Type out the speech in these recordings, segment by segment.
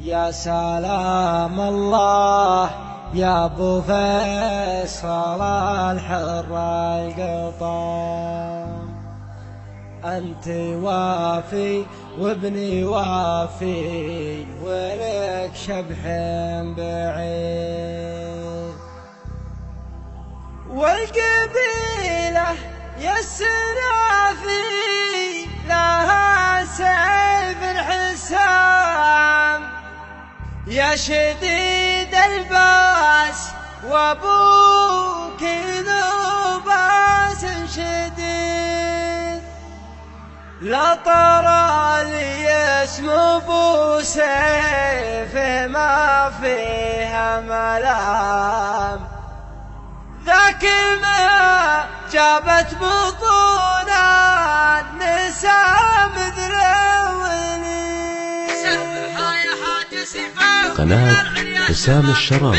يا سلام الله يا ابو فيصل الحر القطام، انت وافي وابني وافي ولك شبح بعيد، والقبيله يا السنافي لها سيف الحسام، يا شديد الباس وابوك ذو باس شديد، لا طرى لي اسم ابو سيف ما فيها ملام، ذاك ما جابت بطون النساء مذرولي. قناة حسام الشراوي.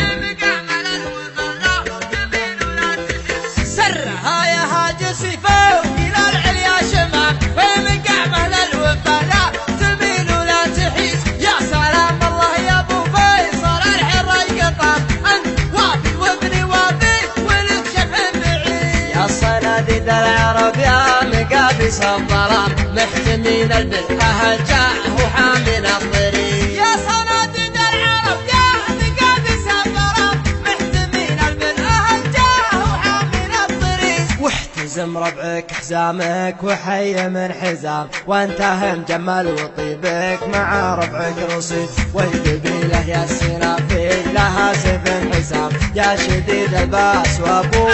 سرها يا حاج سيفا إلى العليا شمال، ومقامه للوفاء تميل ولا تحيد. يا سلام الله يا ابو فيصل الحر القطام، انت وافي وابني وافي ولك شبح بعيد. يا صناديد العرب يا مقابس الظلام، محتمين البلحة جاء وحامل الطريق. يا صناديد العرب يا مقابس الظلام، محتمين البلحة جاء وحامل الطريق. واحتزم ربعك حزامك وحي من حزام، وانتهى مجمل وطيبك مع ربعك رصيد. والقبيلة يا السنافي لها سيف حسام، يا شديد الباس وابوك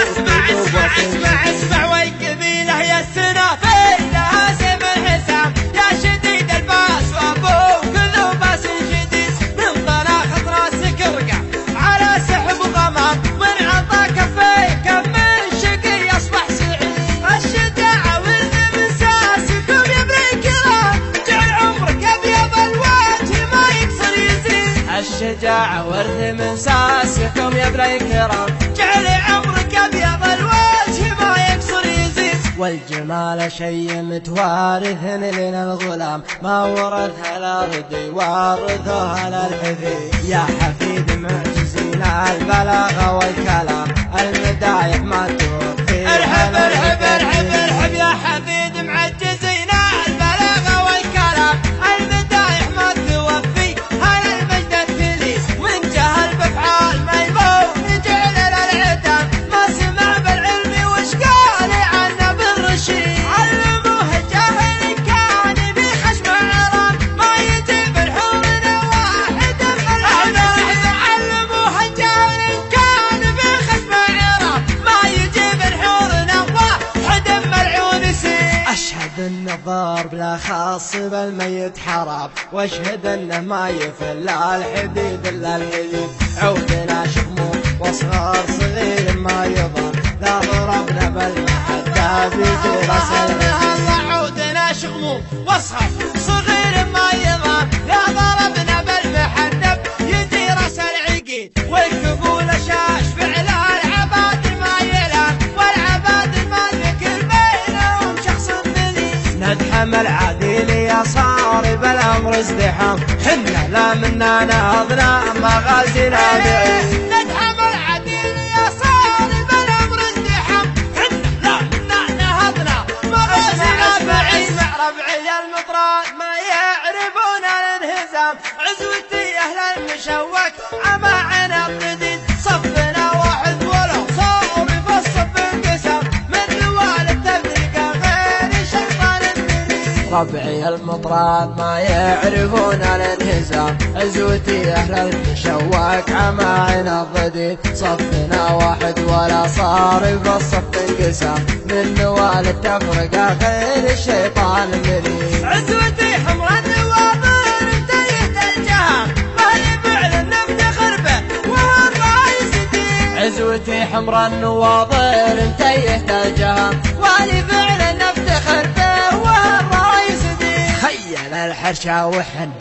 اسمع والقبيلة يا السنافي لها سيف الحسام، يا شديد الباس وابوك ذو باس شديد. من طناخ راسك ارقع على سحب ضمان، من عطا كفيك من شقي اصبح سعيد. الشجاعة والامساسكم يا ابن الكرام، جعل عمرك ابيض الوجه ما يكسر يزيد. الشجاعة ورث من ساسكم يا ابن الكرام، جعل عمرك ابيض الوجه ما يكسر يزيد. والجمال شي متوارث لنا الغلام، ما ورثها الارض وارثها للحفيد. يا حفيد معجزين البلاغه والكلام، المدايح ما توفي. ارحب ارحب ارحب ارحب يا حفيد معجزين البلاغه والكلام، المدايح ما توفي. هذا المجد التليس من جهل بافعال ميمون جعل للعتام، ما سمع بالعلم وش قال عنه بالرشيد. علموه الجاهل كان بخشم عرام، ما يجيب الحورنا واحد من العلام. علموه الجاهل كان بخشم عرام، ما يجيب الحورنا واحد من العون سيد. اشهد ان الضار بلا خاص بالميت حرام، واشهد انه ما يفل الحديد الا الحديد. عودنا شموم واصغار صغير ما يضر، لا ضربنا بالمحدة بيجي راس الحديد. عودنا شموم واصغر صغير ما يضر، لا ضربنا بالمحدة يجي راس العقيد. والقبول شاش فعل العباد ما يلام، والعباد ما ذكر بينهم شخص دليل. ندحم العديل يا صاري بالامر ازدحام، حنا لا منا نهضنا مغازينا بعيد. ندحم العديل يا صاري بالامر ازدحام، حنا لا منا نهضنا مغازينا بعيد. اسمع ربعي المطران ما يعرفون الانهزام، عزوتي اهل المشوك عما عنا القديد. صفنا واحد ولو صاري بالصف انقسام، من نوال التفرقه غير شيطان المريد. ربعي المطران ما يعرفون الانهزام، عزوتي اهل المشوك عما عنا الضديد. صفنا واحد ولا صار بالصف انقسام، من نوال التفرقه غير الشيطان مريد. عزوتي حمرا النواظر انتهت الجهام، مالي فعل نفتخر به والرايس دين. عزوتي حمرا النواظر انتهت الجهام، والي فعل نفتخر به والرايس دين. خيل الحرشا وحن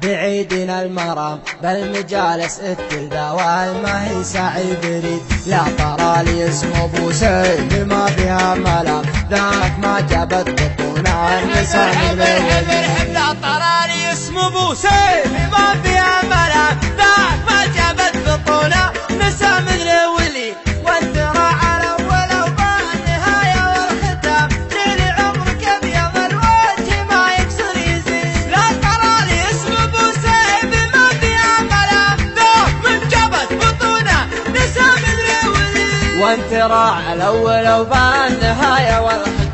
بعيدنا المرام، بالمجالس التلدى والما هي سعي بريد. لا ترى لي اسم ابو سيف ما فيها ملام، ذاك ما جابت بطونها النساء. لا ترى لي اسم ابو سيف ما فيها ملام، وانت راع الأول وبالنهاية والخ